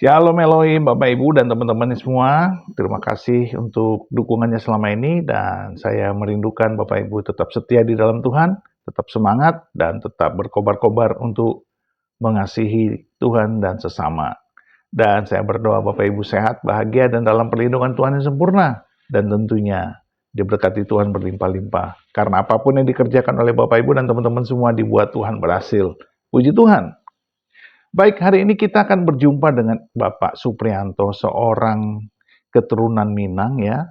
Shalom Elohim, Bapak Ibu dan teman-teman semua. Terima kasih untuk dukungannya selama ini dan saya merindukan Bapak Ibu tetap setia di dalam Tuhan, tetap semangat dan tetap berkobar-kobar untuk mengasihi Tuhan dan sesama. Dan saya berdoa Bapak Ibu sehat, bahagia dan dalam perlindungan Tuhan yang sempurna dan tentunya diberkati Tuhan berlimpah-limpah. Karena apapun yang dikerjakan oleh Bapak Ibu dan teman-teman semua dibuat Tuhan berhasil. Puji Tuhan. Baik, hari ini kita akan berjumpa dengan Bapak Suprianto, seorang keturunan Minang ya.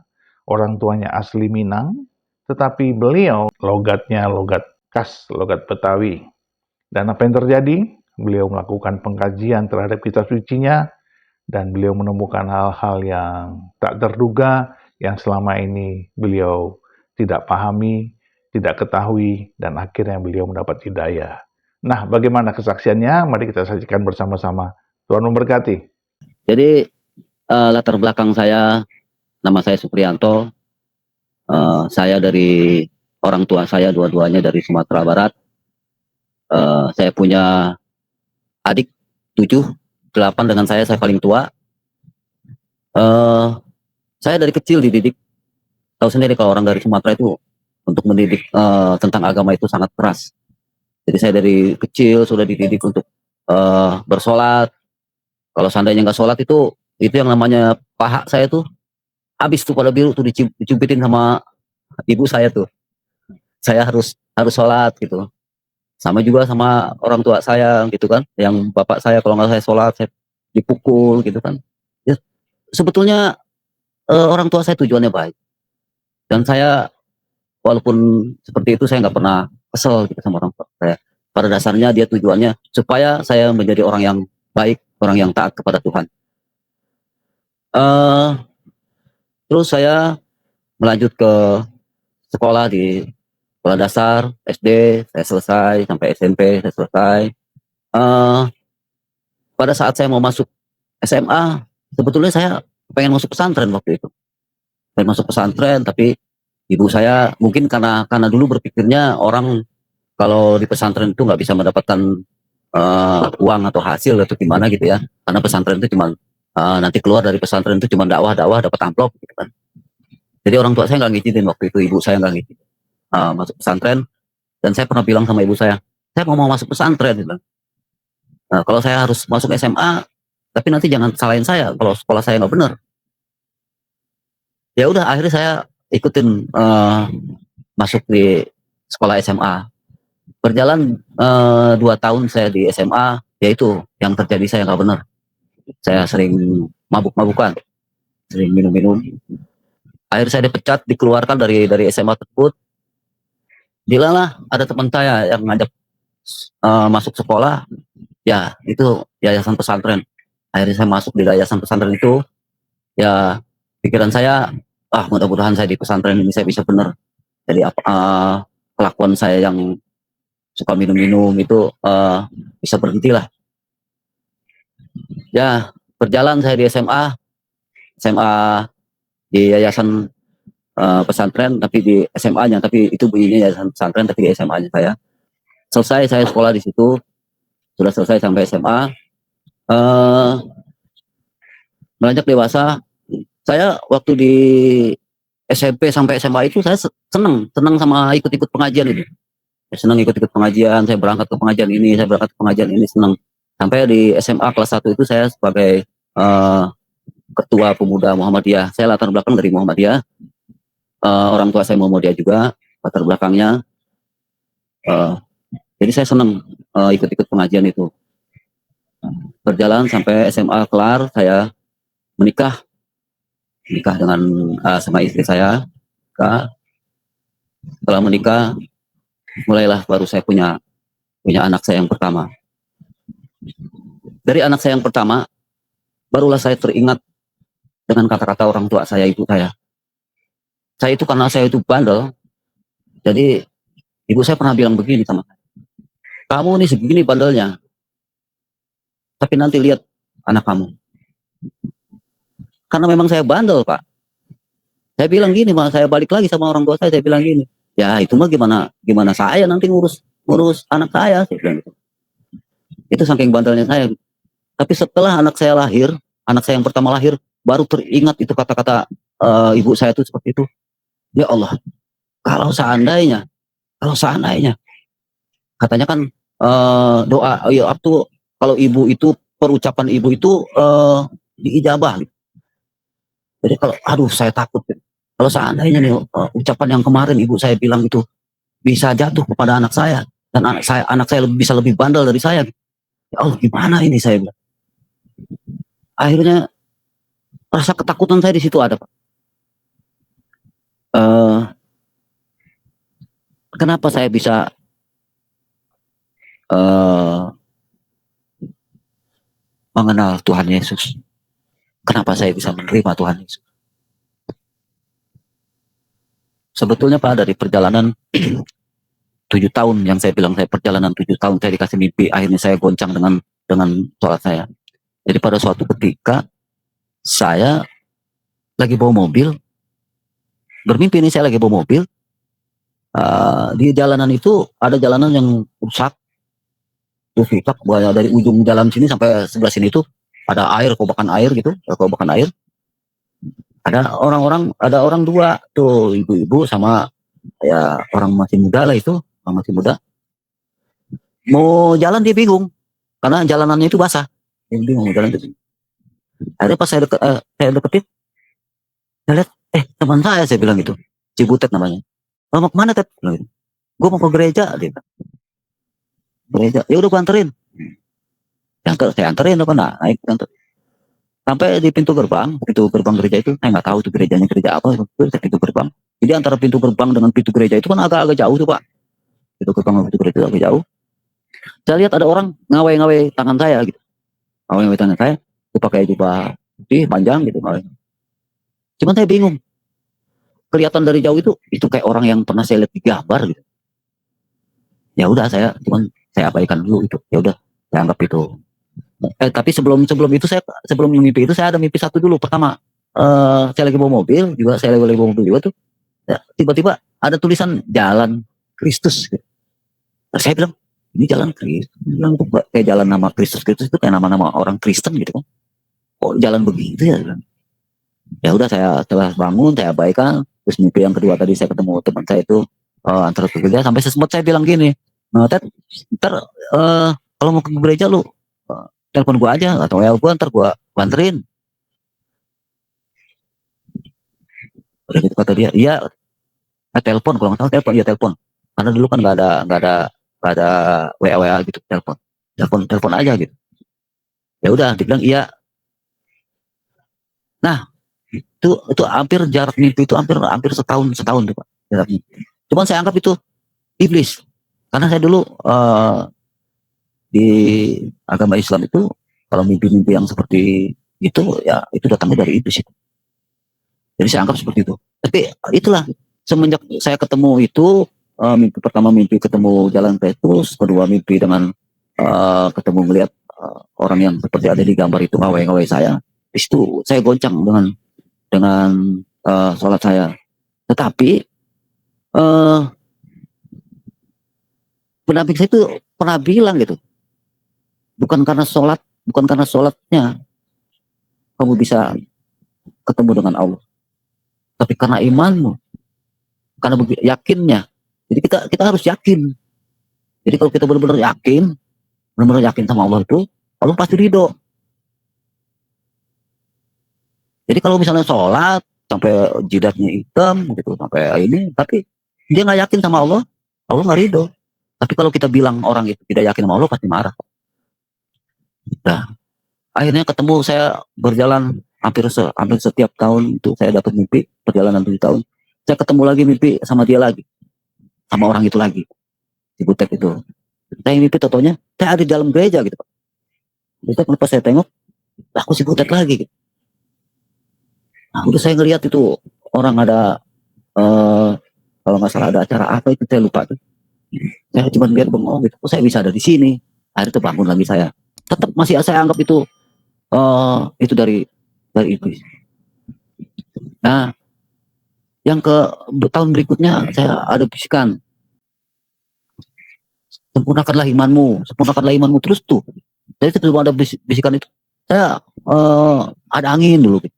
Orang tuanya asli Minang, tetapi beliau logatnya logat khas, logat Betawi. Dan apa yang terjadi? Beliau melakukan pengkajian terhadap kitab sucinya dan beliau menemukan hal-hal yang tak terduga yang selama ini beliau tidak pahami, tidak ketahui, dan akhirnya beliau mendapat hidayah. Nah, bagaimana kesaksiannya? Mari kita saksikan bersama-sama. Tuhan memberkati. Jadi latar belakang saya, nama saya Suprianto. Saya dari orang tua saya dua-duanya dari Sumatera Barat. Saya punya adik 7, 8 dengan saya paling tua. Saya dari kecil dididik, tahu sendiri kalau orang dari Sumatera itu untuk mendidik tentang agama itu sangat keras. Jadi saya dari kecil sudah dididik untuk bersolat. Kalau seandainya nggak sholat itu yang namanya paha saya tuh habis tuh pada biru tuh dicubitin sama ibu saya tuh. Saya harus sholat gitu. Sama juga sama orang tua saya gitu kan. Yang bapak saya kalau nggak saya sholat saya dipukul gitu kan. Ya, sebetulnya orang tua saya tujuannya baik. Dan saya walaupun seperti itu saya nggak pernah kesel gitu sama orang tua saya. Pada dasarnya dia tujuannya supaya saya menjadi orang yang baik, orang yang taat kepada Tuhan. Terus saya melanjut ke sekolah di sekolah dasar, SD, saya selesai, sampai SMP, saya selesai. Pada saat saya mau masuk SMA, sebetulnya saya pengen masuk pesantren waktu itu. Pengen masuk pesantren, tapi ibu saya mungkin karena dulu berpikirnya orang kalau di pesantren itu nggak bisa mendapatkan uang atau hasil atau gimana gitu ya. Karena pesantren itu cuma nanti keluar dari pesantren itu cuma dakwah dapat amplop gitu kan. Jadi orang tua saya nggak ngizinin waktu itu, ibu saya nggak ngizinin masuk pesantren. Dan saya pernah bilang sama ibu saya mau masuk pesantren gitu. Nah, kalau saya harus masuk SMA, tapi nanti jangan salahin saya kalau sekolah saya nggak benar. Ya udah, akhirnya saya ikutin masuk di sekolah SMA. Berjalan 2 tahun saya di SMA, yaitu yang terjadi saya nggak benar. Saya sering mabuk-mabukan, sering minum-minum. Akhirnya saya dipecat, dikeluarkan dari SMA tersebut. Dilalah ada teman saya yang ngajak masuk sekolah, ya itu yayasan pesantren. Akhirnya saya masuk di yayasan pesantren itu. Ya pikiran saya, mudah-mudahan saya di pesantren ini saya bisa benar. Jadi kelakuan saya yang suka minum-minum itu bisa berhenti lah. Ya berjalan saya di SMA di yayasan pesantren, tapi di SMA-nya, tapi itu bunyinya yayasan pesantren, tapi di SMA-nya saya. Selesai saya sekolah di situ, sudah selesai sampai SMA. Beranjak dewasa, saya waktu di SMP sampai SMA itu saya senang sama ikut-ikut pengajian itu. Saya senang ikut-ikut pengajian, saya berangkat ke pengajian ini, saya berangkat ke pengajian ini, senang. Sampai di SMA kelas 1 itu saya sebagai ketua pemuda Muhammadiyah. Saya latar belakang dari Muhammadiyah. Orang tua saya Muhammadiyah juga latar belakangnya. Jadi saya senang ikut-ikut pengajian itu. Berjalan sampai SMA kelar, saya menikah dengan sama istri saya. Setelah menikah, mulailah baru saya punya anak saya yang pertama. Dari anak saya yang pertama, barulah saya teringat dengan kata-kata orang tua saya, ibu saya. Saya itu karena saya itu bandel, jadi ibu saya pernah bilang begini sama saya, kamu nih segini bandelnya, tapi nanti lihat anak kamu. Karena memang saya bandel, Pak. Saya bilang gini, malah saya balik lagi sama orang tua saya bilang gini, ya itu mah gimana saya nanti ngurus anak saya bilang gitu. Itu saking bandelnya saya. Tapi setelah anak saya lahir, anak saya yang pertama lahir, baru teringat itu kata-kata ibu saya itu seperti itu. Ya Allah, kalau seandainya, kalau seandainya, katanya kan doa, ya waktu kalau ibu itu perucapan ibu itu diijabah. Jadi kalau, aduh saya takut. Kalau seandainya nih ucapan yang kemarin ibu saya bilang itu bisa jatuh kepada anak saya, dan anak saya bisa lebih bandel dari saya. Ya Allah, gimana ini saya bilang. Akhirnya rasa ketakutan saya di situ ada, Pak. Eh, Kenapa saya bisa eh, mengenal Tuhan Yesus? Kenapa saya bisa menerima Tuhan Yesus? Sebetulnya Pak, dari perjalanan 7 tahun yang saya bilang, saya perjalanan 7 tahun saya dikasih mimpi, akhirnya saya goncang dengan sholat saya. Jadi pada suatu ketika saya lagi bawa mobil, bermimpi ini saya lagi bawa mobil, di jalanan itu ada jalanan yang rusak, terus rusak dari ujung jalan sini sampai sebelah sini itu ada air, kobakan air gitu, kobakan air. Ada orang dua tuh, ibu-ibu sama ya orang masih muda lah itu, orang masih muda. Mau jalan dia bingung karena jalanannya itu basah. Dia bingung mau jalan itu. Akhirnya pas saya deketin, saya lihat, teman saya bilang gitu, Cibutet namanya. Oh, mau kemana Tet? Bilang gitu. Gue mau ke gereja, dia bilang. Gereja, ya udah gue anterin. Saya anterin apa naik anter. Sampai di pintu gerbang gereja itu, saya nggak tahu itu gerejanya gereja apa, itu pintu gerbang. Jadi antara pintu gerbang dengan pintu gereja itu kan agak-agak jauh tuh Pak. Pintu gerbang dengan pintu gereja itu agak jauh. Saya lihat ada orang ngawai-ngawai tangan saya gitu. Ngawai-ngawai tangan saya, itu pakai jubah putih panjang gitu. Cuman saya bingung. Kelihatan dari jauh itu kayak orang yang pernah saya lihat di gambar gitu. Ya udah saya abaikan dulu itu. Ya udah, saya anggap itu. Tapi sebelum itu sebelum mimpi itu saya ada mimpi satu dulu. Pertama, saya lagi bawa mobil juga tuh. Ya, tiba-tiba ada tulisan Jalan Kristus. Gitu. Nah, saya bilang, ini Jalan Kristus. Bilang tuh kayak jalan nama Kristus itu kayak nama-nama orang Kristen gitu kan. Kok jalan begitu ya? Ya udah, saya setelah bangun saya abaikan. Terus mimpi yang kedua tadi saya ketemu teman saya itu antar ke gereja, sampai sempat saya bilang gini, Ted, ntar kalau mau ke gereja lu telepon gua aja atau ya gua ntar gua anterin. Udah gitu kata dia, iya, telepon, kalau nggak tahu telepon, iya telepon. Karena dulu kan nggak ada WA gitu, telepon aja gitu. Ya udah, dibilang iya. Nah, itu hampir jarak mimpi itu hampir setahun tuh Pak, jarak mimpi. Cuman saya anggap itu iblis, karena saya dulu di agama Islam itu kalau mimpi-mimpi yang seperti itu ya itu datangnya dari iblis itu. Jadi saya anggap seperti itu. Tapi itulah, semenjak saya ketemu itu, mimpi pertama mimpi ketemu Jalan Petrus, kedua mimpi dengan ketemu melihat orang yang seperti ada di gambar itu ngawai-ngawai saya. Di situ saya goncang dengan sholat saya. Tetapi pendamping saya itu pernah bilang gitu, bukan karena sholatnya kamu bisa ketemu dengan Allah, tapi karena imanmu, karena yakinnya. Jadi kita harus yakin. Jadi kalau kita benar-benar yakin sama Allah itu, Allah pasti ridho. Jadi kalau misalnya sholat sampai jidatnya hitam gitu, sampai ini, tapi dia nggak yakin sama Allah, Allah nggak ridho. Tapi kalau kita bilang orang itu tidak yakin sama Allah, pasti marah. Nah, akhirnya ketemu, saya berjalan hampir setiap tahun itu saya dapat mimpi, perjalanan 7 tahun. Saya ketemu lagi mimpi sama dia lagi, sama orang itu lagi, si Butek itu. Saya mimpi totonya, saya ada di dalam gereja gitu Pak. Butek, pas saya tengok, aku si Butek lagi gitu. Nah, udah saya ngeliat itu orang ada kalau nggak salah ada acara apa itu, saya lupa tuh. Saya cuma lihat bengong gitu, kok saya bisa ada di sini. Akhirnya itu bangun lagi saya. Tetap masih saya anggap itu dari iblis. Nah, yang ke tahun berikutnya saya ada bisikan, sempurnakanlah imanmu terus tuh. Jadi sebelum ada bisikan itu, saya ada angin dulu. Gitu.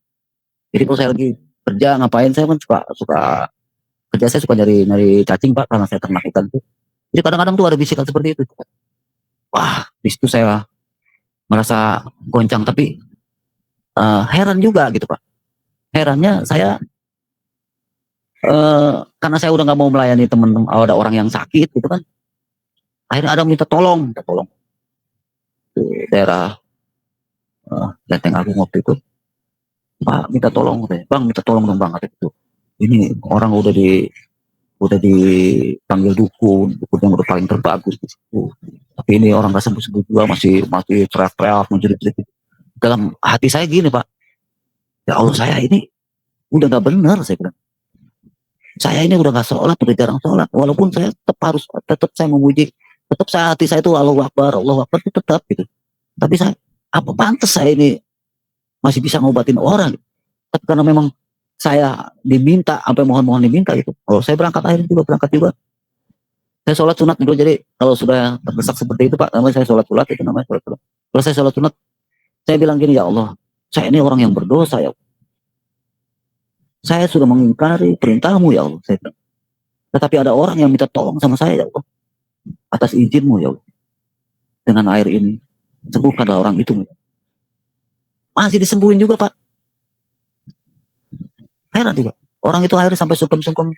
Jadi kalau saya lagi kerja ngapain, saya kan suka kerja, saya suka nyari cacing Pak, karena saya ternak ikan tuh. Jadi kadang-kadang tuh ada bisikan seperti itu. Wah, di situ saya merasa goncang, tapi heran juga gitu Pak. Herannya saya karena saya udah nggak mau melayani teman-teman, ada orang yang sakit gitu kan. Akhirnya ada minta tolong di daerah Lenteng Agung waktu itu. Pak minta tolong, Bang minta tolong dong Bang, itu. Ini orang udah dipanggil dukun yang udah paling terbagus di situ. Tapi ini orang nggak sembuh-sembuh juga, masih teriak-teriak menjerit-jerit. Dalam hati saya gini Pak, ya Allah, saya ini udah nggak benar, saya bilang. Saya ini udah nggak sholat, udah jarang sholat. Walaupun saya tetap saya memuji, tetap hati saya itu Allah Akbar itu tetap gitu. Tapi saya, apa pantas saya ini masih bisa ngobatin orang? Tapi karena memang saya diminta, sampai mohon-mohon diminta gitu. Oh, saya berangkat juga. Saya sholat sunat dulu, jadi kalau sudah terdesak seperti itu Pak, namanya saya sholat sunat, itu namanya sholat sunat. Kalau saya sholat sunat, saya bilang gini, ya Allah, saya ini orang yang berdosa ya Allah. Saya sudah mengingkari perintahmu ya Allah, saya bilang. Tetapi ada orang yang minta tolong sama saya ya Allah, atas izinmu ya Allah. Dengan air ini, sembuhkanlah orang itu. Masih disembuhin juga Pak. Heran juga. Orang itu akhirnya sampai sungkem-sungkem.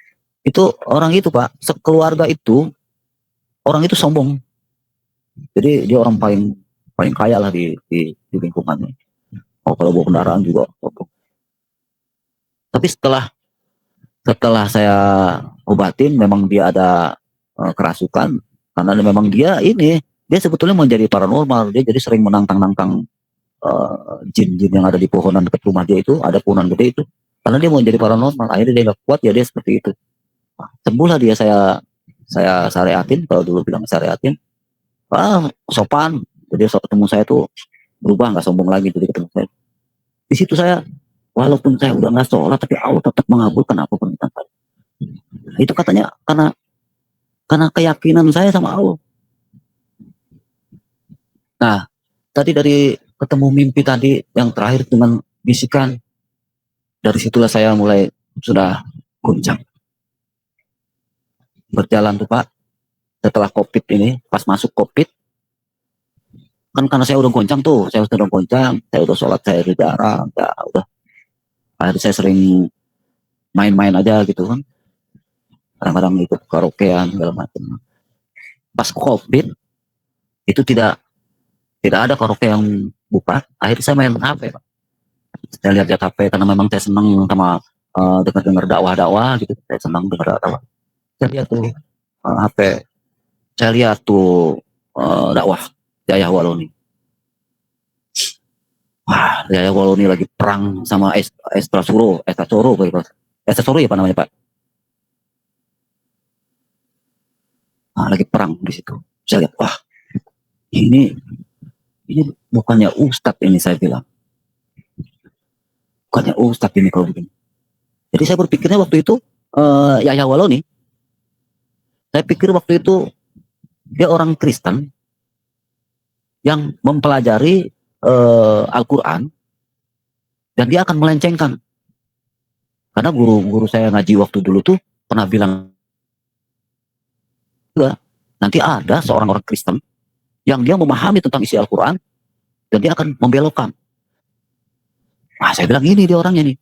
Itu orang itu Pak, sekeluarga itu, orang itu sombong. Jadi dia orang paling kaya lah di lingkungannya. Oh, kalau bawa kendaraan juga sombong. Tapi setelah saya obatin, memang dia ada kerasukan, karena memang dia sebetulnya menjadi paranormal. Dia jadi sering menantang jin-jin yang ada di pohonan dekat rumah dia itu, ada pohonan gede itu, karena dia mau jadi paranormal. Akhirnya dia gak kuat ya, dia seperti itu. Sembuhlah dia, saya syariatin, kalau dulu bilang syariatin, sopan. Jadi ketemu saya tuh berubah, nggak sombong lagi. Jadi ketemu saya, di situ saya, walaupun saya udah nggak sholat, tapi Allah tetap mengabulkan apa permintaan saya. Itu katanya karena keyakinan saya sama Allah. Nah, tadi dari ketemu mimpi tadi yang terakhir dengan bisikan, dari situlah saya mulai sudah goncang. Berjalan tuh Pak, setelah COVID ini, pas masuk COVID, kan karena saya udah goncang tuh, saya udah sholat, saya udah jarang, ya udah. Akhirnya saya sering main-main aja gitu kan. Kadang-kadang ikut karaokean segala macam. Pas COVID itu tidak ada karaoke yang buka. Akhirnya saya main HP Pak. Saya lihat HP karena memang saya senang sama dengar dakwah gitu. Saya senang dengar dakwah. Saya lihat tuh HP. Saya lihat tuh dakwah Yahya Waloni. Wah, Yahya Waloni lagi perang sama Estra Soro ya Pak namanya Pak. Nah, lagi perang di situ. Saya lihat, wah, ini bukannya ustadz ini, saya bilang. Bukannya ustadz ini kalau begini. Jadi saya berpikirnya waktu itu Yahya Waloni, saya pikir waktu itu dia orang Kristen yang mempelajari Al-Quran, dan dia akan melencengkan. Karena guru saya ngaji waktu dulu tuh pernah bilang, nanti ada seorang orang Kristen yang dia memahami tentang isi Al-Quran, dan dia akan membelokkan. Nah, saya bilang ini dia orangnya nih.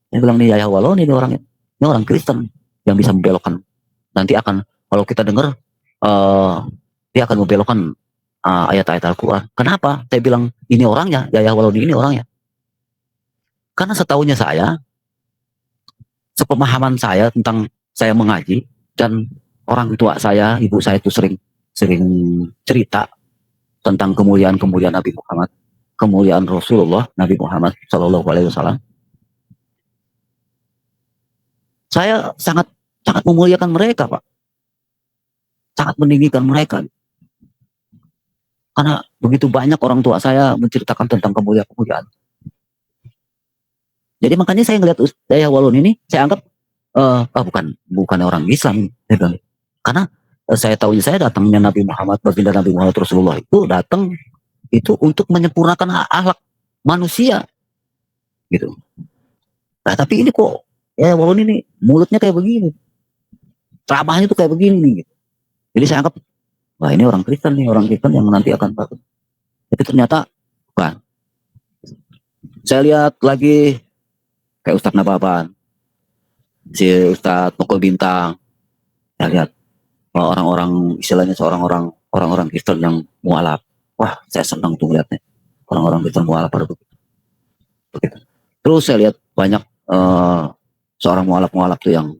Saya bilang nih Yahya Waloni ini orangnya. Ini orang Kristen yang bisa membelokkan. Nanti akan, kalau kita dengar, dia akan membelokkan ayat-ayat Al-Quran. Kenapa? Saya bilang ini orangnya, Yahya Waloni ini orangnya. Karena setahunya saya, sepemahaman saya tentang saya mengaji, dan orang tua saya, ibu saya itu sering cerita tentang kemuliaan Nabi Muhammad, kemuliaan Rasulullah Nabi Muhammad Shallallahu Alaihi Wasallam. Saya sangat memuliakan mereka Pak, sangat meninggikan mereka. Karena begitu banyak orang tua saya menceritakan tentang kemuliaan. Jadi makanya saya ngelihat Yahya Waloni ini, saya anggap bukan orang Islam. Karena saya tahu, saya datangnya Nabi Muhammad, baginda Nabi Muhammad Rasulullah itu datang itu untuk menyempurnakan akhlak manusia gitu. Nah tapi ini kok ya walaupun ini mulutnya kayak begini, ceramahnya tuh kayak begini nih, gitu. Jadi saya anggap wah ini orang Kristen nih, orang Kristen yang nanti akan bagus. Tapi ternyata bukan. Saya lihat lagi kayak Ustadz Nababan, si Ustadz Toko Bintang. Saya lihat orang-orang istilahnya orang-orang Kristen yang mualaf. Wah, saya senang tuh lihatnya. Orang-orang Kristen mualaf pada begitu. Terus saya lihat banyak seorang mualaf-mualaf tuh yang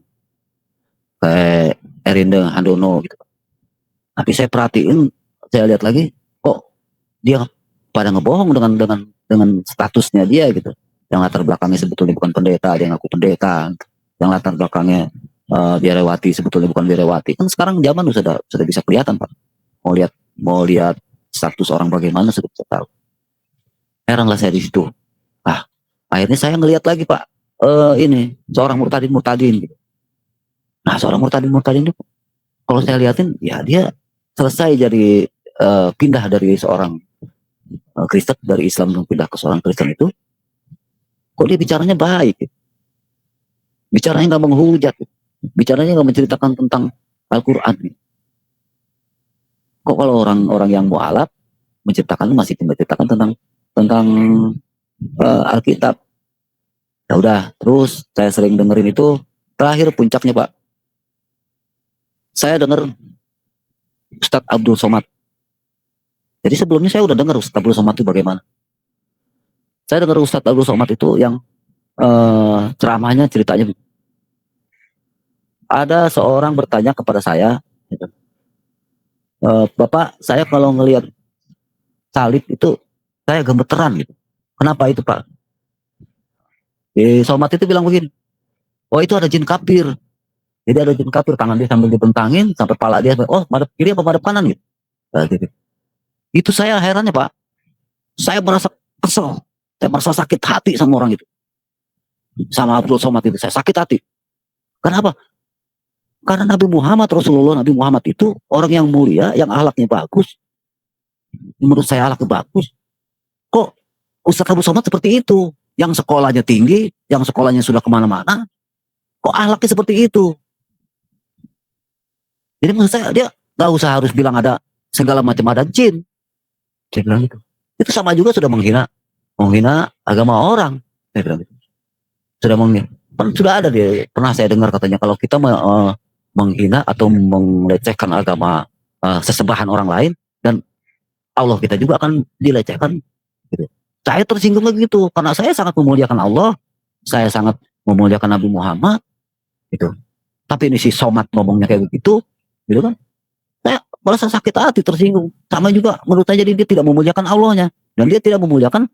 kayak Erinda Handono gitu. Tapi saya perhatiin, saya lihat lagi, kok dia pada ngebohong dengan statusnya dia gitu. Yang latar belakangnya sebetulnya bukan pendeta, dia ngaku pendeta. Yang latar belakangnya biarawati sebetulnya bukan biarawati. Kan sekarang zaman sudah bisa kelihatan Pak. Mau lihat status orang bagaimana sudah bisa tahu. Heran lah saya di situ. Ah, akhirnya saya ngelihat lagi Pak, ini seorang murtadin gitu. Nah seorang murtadin itu kalau saya lihatin ya dia selesai jadi pindah dari seorang Kristen, dari Islam pindah ke seorang Kristen itu, kok dia bicaranya baik gitu. Bicaranya nggak menghujat gitu. Bicaranya nggak menceritakan tentang Al-Quran gitu. Kok kalau orang-orang yang mualaf masih menceritakan tentang Alkitab. Ya udah, terus saya sering dengerin itu. Terakhir puncaknya Pak, saya dengar Ustadz Abdul Somad. Jadi sebelumnya saya udah dengar Ustadz Abdul Somad itu bagaimana. Saya dengar Ustadz Abdul Somad itu yang ceramahnya ceritanya ada seorang bertanya kepada saya, gitu. Bapak, saya kalau ngelihat salib itu saya gemeteran gitu. Kenapa itu Pak? Somad itu bilang begini, oh itu ada jin kafir. Jadi ada jin kafir, tangan dia sambil dibentangin sampai pala dia, oh madep kiri apa madep kanan gitu. Gitu. Itu saya herannya Pak. Saya merasa kesel, saya merasa sakit hati sama orang itu. Sama Abdul Somad itu, saya sakit hati. Kenapa? Karena Nabi Muhammad itu orang yang mulia, yang akhlaknya bagus. Menurut saya akhlaknya bagus. Kok Ustadz Abdul Somad seperti itu? Yang sekolahnya tinggi, yang sekolahnya sudah kemana-mana, kok akhlaknya seperti itu? Jadi maksud saya, dia gak usah harus bilang ada segala macam ada jin. Dia bilang gitu. Itu sama juga sudah menghina agama orang. Saya bilang gitu. Sudah menghina. Sudah ada dia, pernah saya dengar katanya kalau kita menghina atau melecehkan agama sesembahan orang lain, dan Allah kita juga akan dilecehkan gitu. Saya tersinggung begitu karena saya sangat memuliakan Allah, saya sangat memuliakan Nabi Muhammad gitu. Tapi ini si Somad ngomongnya kayak begitu gitu kan, saya merasa sakit hati, tersinggung. Sama juga menurut saya, jadi dia tidak memuliakan Allahnya dan dia tidak memuliakan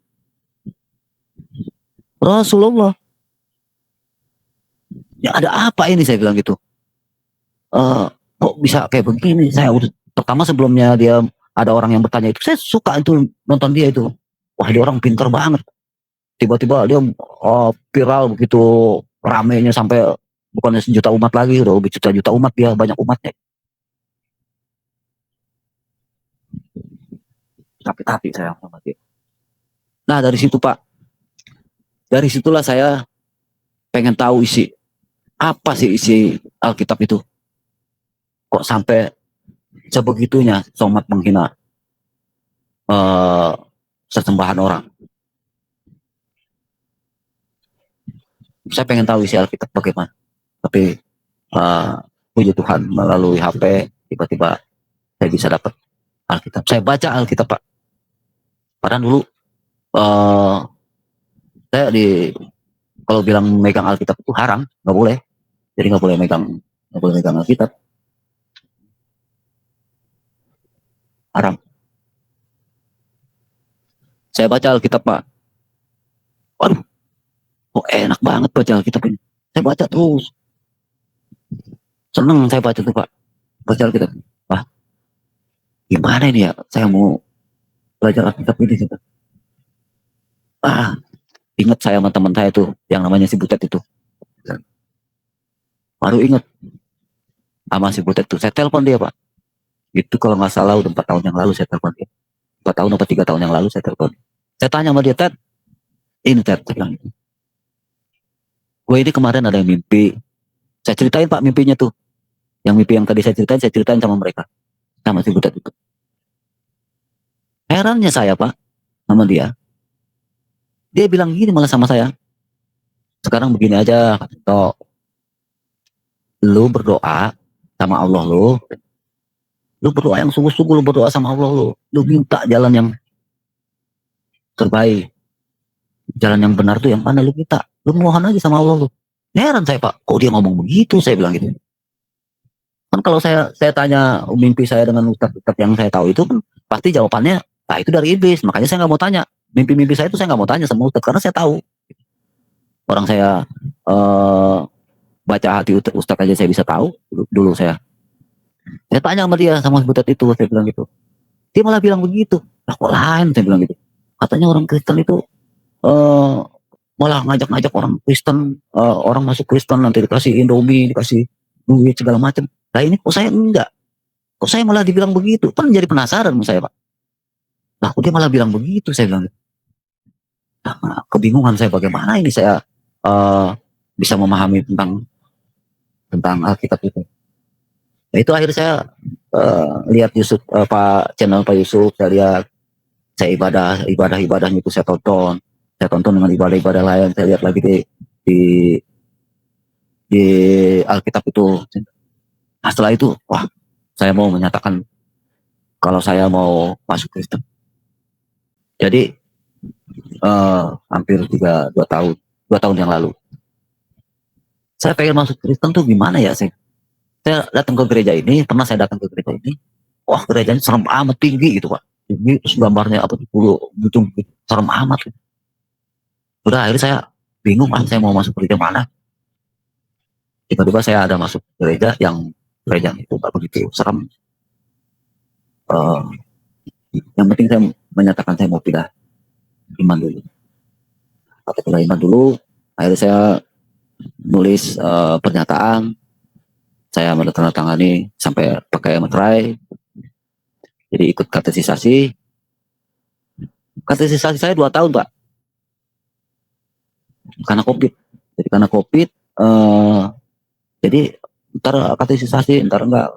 Rasulullah. Ya ada apa ini, saya bilang gitu. Kok bisa kayak begini? Saya pertama sebelumnya dia ada orang yang bertanya itu, saya suka itu nonton dia itu. Wah dia orang pintar banget. Tiba-tiba dia viral begitu ramenya sampai bukannya sejuta umat lagi, udah juta-juta umat, dia banyak umatnya. Sakit hati saya sama dia. Nah dari situ Pak, dari situlah saya pengen tahu apa sih isi Alkitab itu. Kok sampai sebegitunya Somad menghina sesembahan orang. Saya pengen tahu isi Alkitab bagaimana. Tapi puji Tuhan melalui HP tiba-tiba saya bisa dapat Alkitab. Saya baca Alkitab Pak. Padahal dulu saya kalau bilang megang Alkitab itu haram, nggak boleh. Jadi nggak boleh megang Alkitab. Haram. Saya baca Alkitab Pak. Waduh, kok enak banget baca Alkitab ini. Saya baca terus. Seneng saya baca tuh Pak. Baca Alkitab. Wah, gimana ini ya? Saya mau belajar Alkitab ini. Ingat saya sama teman saya tuh, yang namanya si Butet itu. Baru ingat sama si Butet tuh. Saya telepon dia Pak. Itu kalau nggak salah udah 4 tahun yang lalu saya telepon dia. 4 tahun atau 3 tahun yang lalu saya telepon. Saya tanya sama dia, Ted, ini Ted, saya bilang, gue ini kemarin ada yang mimpi. Saya ceritain Pak mimpinya tuh. Yang mimpi yang tadi saya ceritain sama mereka. Sama si budak itu. Herannya saya Pak, sama dia. Dia bilang gini malah sama saya. Sekarang begini aja, toh, lu berdoa sama Allah lu. Lu berdoa yang sungguh-sungguh, lu berdoa sama Allah lu. Lu minta jalan yang terbaik. Jalan yang benar tuh yang mana lu minta. Lu mohon aja sama Allah lu. Heran saya Pak, kok dia ngomong begitu, saya bilang gitu. Kan kalau saya tanya mimpi saya dengan ustaz-ustaz yang saya tahu itu kan pasti jawabannya, nah itu dari iblis. Makanya saya nggak mau tanya. Mimpi-mimpi saya itu saya nggak mau tanya sama ustaz karena saya tahu. Orang saya baca hati ustaz aja saya bisa tahu. Dulu saya tanya sama dia, sama ustaz itu, saya bilang gitu. Dia malah bilang begitu. Lah kok lain, saya bilang gitu. Katanya orang Kristen itu malah ngajak-ngajak orang Kristen, orang masuk Kristen nanti dikasih Indomie, dikasih duit segala macam. Nah ini kok saya enggak, kok saya malah dibilang begitu, kan jadi penasaran sama saya Pak. Nah kok dia malah bilang begitu, saya bilang. Nah, kebingungan saya bagaimana ini saya bisa memahami tentang Alkitab itu. Nah itu akhirnya saya lihat Yusuf, channel Pak Yusuf, saya lihat, saya ibadahnya itu saya tonton dengan ibadah lain, saya lihat lagi di Alkitab itu. Nah setelah itu, wah, saya mau menyatakan kalau saya mau masuk Kristen. Jadi hampir 2 tahun yang lalu, saya pengen masuk Kristen tuh gimana ya? Saya datang ke gereja ini, pernah saya datang ke gereja ini, wah gerejanya serem amat, tinggi gitu Pak, tinggi, terus gambarnya apa 10 gitu, serem amat. Udah akhirnya saya bingung, saya mau masuk gereja mana. Tiba-tiba saya ada masuk gereja yang itu gak begitu serem. Yang penting saya menyatakan saya mau pindah iman dulu. Atau pindah iman dulu, akhirnya saya nulis pernyataan, saya menandatangani sampai pakai materai. Jadi ikut katesisasi saya 2 tahun Pak, karena COVID. Jadi karena COVID, jadi ntar katesisasi, ntar enggak.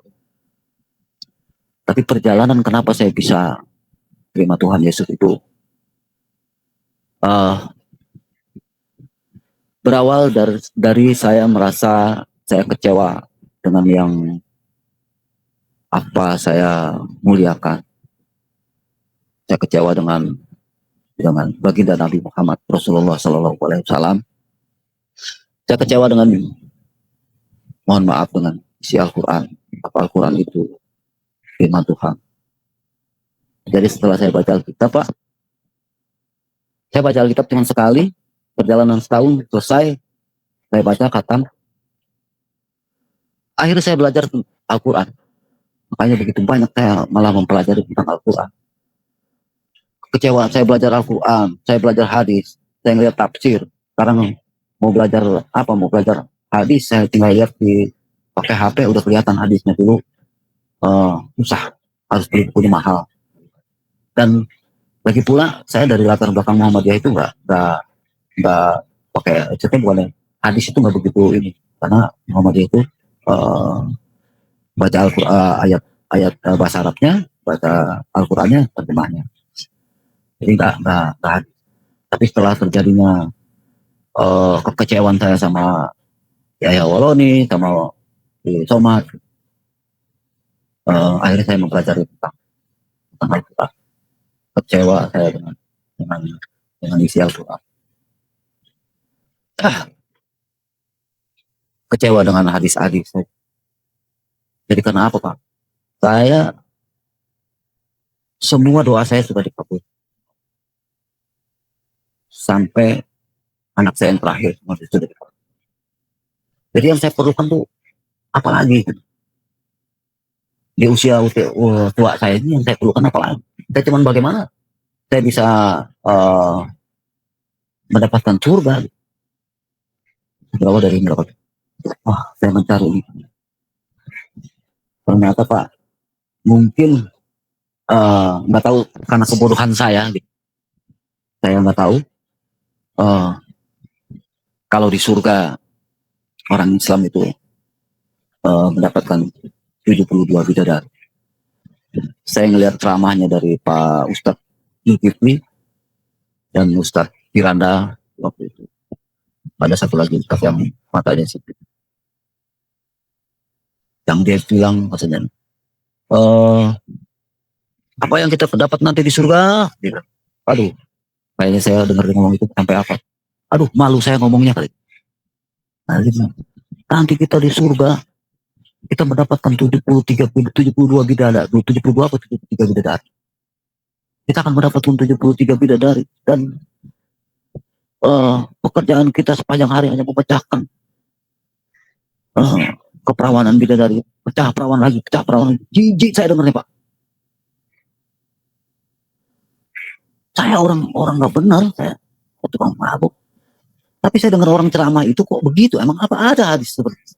Tapi perjalanan kenapa saya bisa terima Tuhan Yesus itu berawal dari saya merasa saya kecewa dengan yang apa saya muliakan. Saya kecewa dengan baginda Nabi Muhammad Rasulullah Sallallahu Alaihi Wasallam. Saya kecewa dengan, mohon maaf, dengan isi Al-Quran. Apa Al-Quran itu firman Tuhan. Jadi setelah saya baca Alkitab Pak, saya baca Alkitab cuma sekali, perjalanan setahun selesai, saya baca khatam. Akhirnya saya belajar Al-Quran. Makanya begitu banyak saya malah mempelajari tentang Al-Quran. Kecewa, saya belajar Al-Quran, saya belajar hadis, saya ngeliat tafsir. Sekarang mau belajar hadis, saya tinggal lihat pakai HP udah kelihatan hadisnya. Dulu susah, harus beli bukunya mahal. Dan lagi pula saya dari latar belakang Muhammadiyah itu nggak pakai, itu bukan hadis itu nggak begitu ini, karena Muhammadiyah itu baca Al-Quran, ayat bahasa Arabnya, baca Al-Qurannya terjemahnya. Jadi nggak. Tapi setelah terjadinya kekecewaan saya sama Yahya Waloni, sama Somad, akhirnya saya mempelajari tentang Al-Quran. Kecewa saya dengan isi Al-Quran. Kecewa dengan hadis-hadis. Jadi karena apa Pak? Semua doa saya sudah dikabul. Sampai anak saya yang terakhir semua sudah dikabul. Jadi yang saya perlukan tuh apa lagi? Di usia tua saya ini yang saya perlukan apa lagi? Saya cuman bagaimana saya bisa mendapatkan surga. Berawal dari berapa? Wah, saya mencari ini. Ternyata Pak, mungkin nggak tahu karena kebodohan saya, gitu. Saya nggak tahu eh, kalau di surga orang Islam itu mendapatkan 72 bidadari. Saya ngelihat ceramahnya dari Pak Ustadz Zulkifli dan Ustadz Firanda waktu itu. Ada satu lagi Ustadz yang matanya sipit, yang dia bilang maksudnya, eh apa yang kita dapat nanti di surga? Dia bilang, aduh, kayaknya saya dengar dia ngomong itu sampai apa? Aduh, malu saya ngomongnya kali. Nah, dia bilang, nanti kita di surga kita mendapatkan 72 bidadari, 72 atau 73 bidadari. Kita akan mendapatkan 73 bidadari dan pekerjaan kita sepanjang hari hanya memecahkan keperawanan bidadari, pecah perawan lagi, pecah perawan lagi. Jijik saya dengarnya, Pak. Saya orang nggak benar, saya tukang mabuk. Tapi saya dengar orang ceramah itu kok begitu. Emang apa ada hadis seperti itu?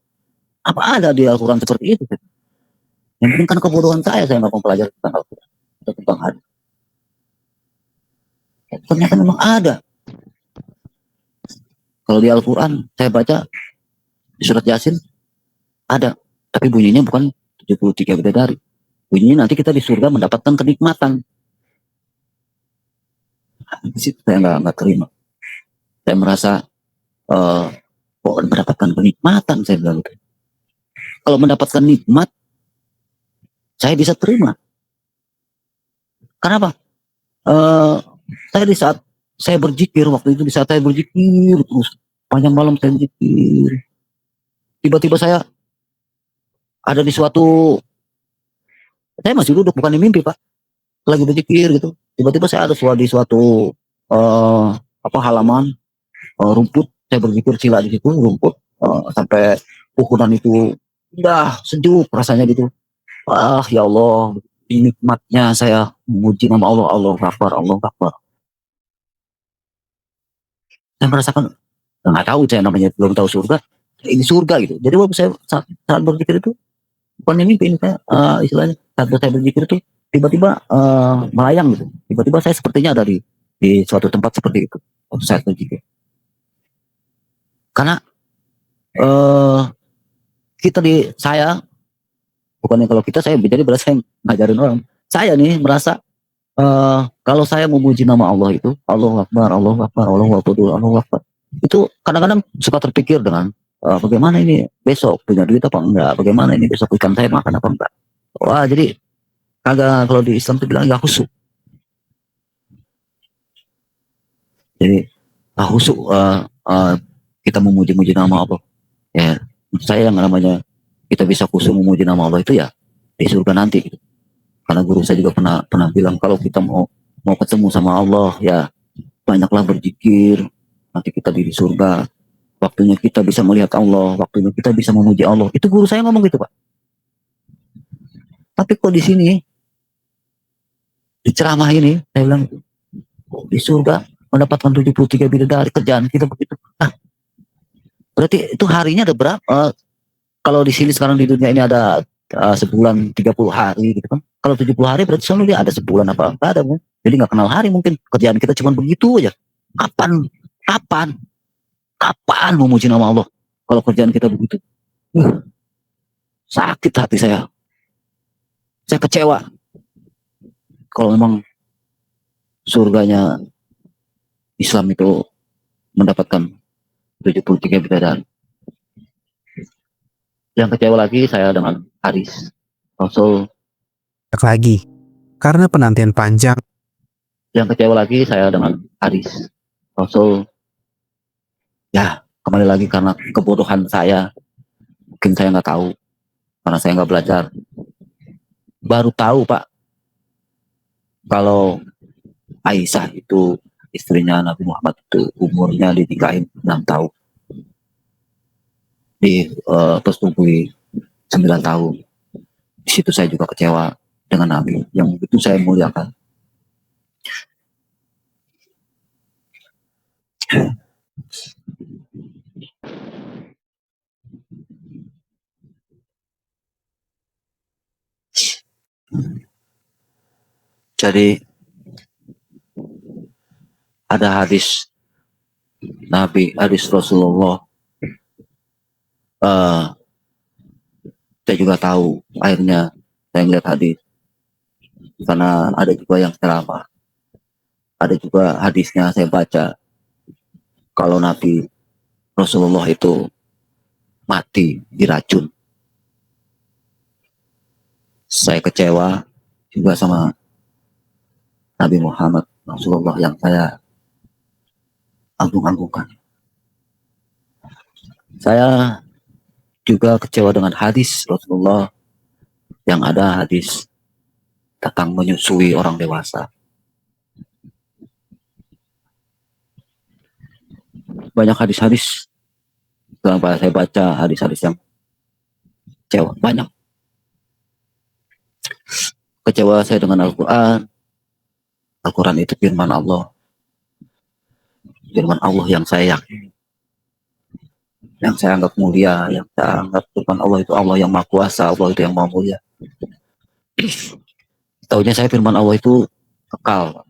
Apa ada di Al-Quran seperti itu? Yang penting kan kebodohan saya nggak mempelajari tentang Al-Quran atau tentang hadis. Ternyata memang ada. Kalau di Al-Quran saya baca di surat Yasin ada, tapi bunyinya bukan 73 bidadari. Bunyinya nanti kita di surga mendapatkan kenikmatan. Di situ saya nggak terima. Saya merasa kok mendapatkan kenikmatan, saya bilang gitu. Kalau mendapatkan nikmat, saya bisa terima. Kenapa? Saya di saat saya berzikir waktu itu, di saat saya berzikir terus panjang malam saya berzikir, tiba-tiba saya ada di suatu, saya masih duduk bukan di mimpi, Pak, lagi berzikir gitu, tiba-tiba saya ada di suatu uh, apa halaman rumput, saya berzikir sila di situ rumput, sampai pukulan itu udah sejuk rasanya gitu. Ya Allah, nikmatnya saya memuji nama Allah, Allah Akbar, Allah Akbar. Saya merasakan, nggak tahu saya namanya belum tahu surga, ini surga gitu. Jadi waktu saya saat berzikir itu bukan mimpi ini, saya istilahnya saat saya berzikir itu tiba-tiba melayang gitu. Tiba-tiba saya sepertinya ada di suatu tempat seperti itu waktu saya berzikir. Karena eh, kita saya bukannya kalau kita saya jadi berasa saya ngajarin orang. Saya nih merasa kalau saya memuji nama Allah itu, Allah Akbar, Allah Akbar, Allah Akbar, Allah Akbar. Itu kadang-kadang suka terpikir dengan bagaimana ini besok punya duit apa enggak, bagaimana ini besok ikan saya makan apa enggak. Wah, jadi kagak, kalau di Islam itu bilang enggak khusyuk. Jadi khusyuk kita memuji-muji nama Allah. Ya, menurut saya yang namanya kita bisa khusyuk memuji nama Allah itu ya di surga nanti. Karena guru saya juga pernah bilang kalau kita mau ketemu sama Allah ya banyaklah berzikir, nanti kita di surga. Waktunya kita bisa melihat Allah, waktunya kita bisa memuji Allah. Itu guru saya ngomong gitu, Pak. Tapi kok di sini, di ceramah ini, saya bilang, kok di surga mendapatkan 73 bidadari, kerjaan kita begitu. Nah, berarti itu harinya ada berapa? Kalau di sini sekarang di dunia ini ada sebulan 30 hari gitu kan. Kalau 70 hari berarti selalu dia ada sebulan apa enggak ada. Jadi nggak kenal hari, mungkin kerjaan kita cuma begitu aja. Kapan? Kapan? Kapan memuji nama Allah? Kalau kerjaan kita begitu. Sakit hati saya. Saya kecewa. Kalau memang surganya Islam itu mendapatkan 73 bidadari. Yang kecewa lagi saya dengan Haris. Rasul. Lagi, karena penantian panjang. Yang kecewa lagi saya dengan Haris. Rasul. Ya, kembali lagi karena kebodohan saya. Mungkin saya nggak tahu. Karena saya nggak belajar. Baru tahu, Pak, kalau Aisyah itu istrinya Nabi Muhammad itu umurnya dinikahin 6 tahun. Persetubui 9 tahun. Di situ saya juga kecewa dengan Nabi yang begitu saya muliakan. Jadi ada hadis Nabi, hadis Rasulullah. eh saya juga tahu, akhirnya saya melihat hadis karena ada juga yang ceramah, ada juga hadisnya saya baca kalau Nabi Rasulullah itu mati diracun. Saya kecewa juga sama Nabi Muhammad Rasulullah yang saya agung-agungkan. Saya juga kecewa dengan hadis Rasulullah yang ada hadis tentang menyusui orang dewasa. Banyak hadis-hadis yang saya baca, hadis-hadis yang kecewa, banyak. Kecewa saya dengan Al-Quran. Al-Quran itu firman Allah. Firman Allah yang saya yakini, yang saya anggap mulia, yang saya anggap firman Allah itu Allah yang Maha Kuasa, Allah itu yang Maha Mulia. Taunya saya firman Allah itu kekal.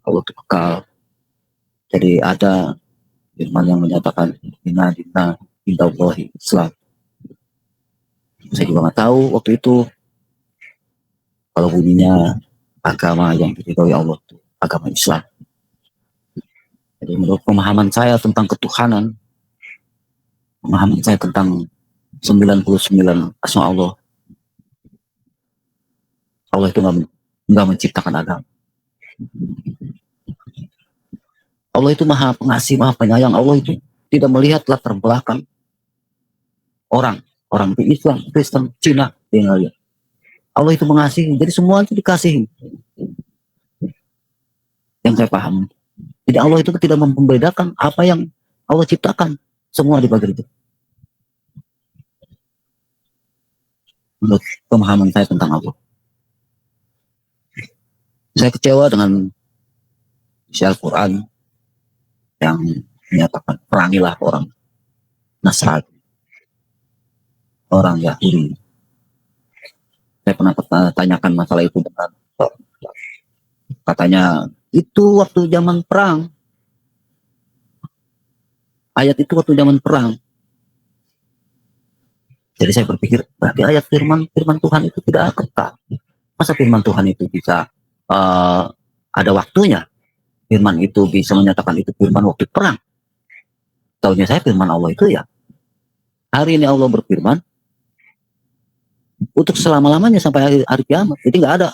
Allah itu kekal. Jadi ada firman yang menyatakan inna indallahi Islam. Saya juga nggak tahu waktu itu kalau bunyinya agama yang diridhoi Allah itu agama Islam. Jadi menurut pemahaman saya tentang ketuhanan, pemahaman saya tentang 99 asma Allah, Allah itu nggak menciptakan agama. Allah itu maha pengasih, maha penyayang. Allah itu tidak melihat latar belakang orang itu Islam, Kristen, Cina, dia nggak lihat. Allah itu mengasihi, jadi semua itu dikasihi. Yang saya paham. Jadi Allah itu tidak membedakan apa yang Allah ciptakan, semua dibagi itu. Menurut pemahaman saya tentang Allah. Saya kecewa dengan isi Al-Quran yang menyatakan perangilah orang Nasrani, orang Yahudi. Saya pernah tanyakan masalah itu dengan katanya itu waktu zaman perang. Ayat itu waktu zaman perang. Jadi saya berpikir berarti ayat firman Tuhan itu tidak kekal. Masa firman Tuhan itu bisa ada waktunya? Firman itu bisa menyatakan itu firman waktu perang. Taunya saya firman Allah itu ya hari ini Allah berfirman untuk selama-lamanya sampai hari kiamat. Jadi nggak ada.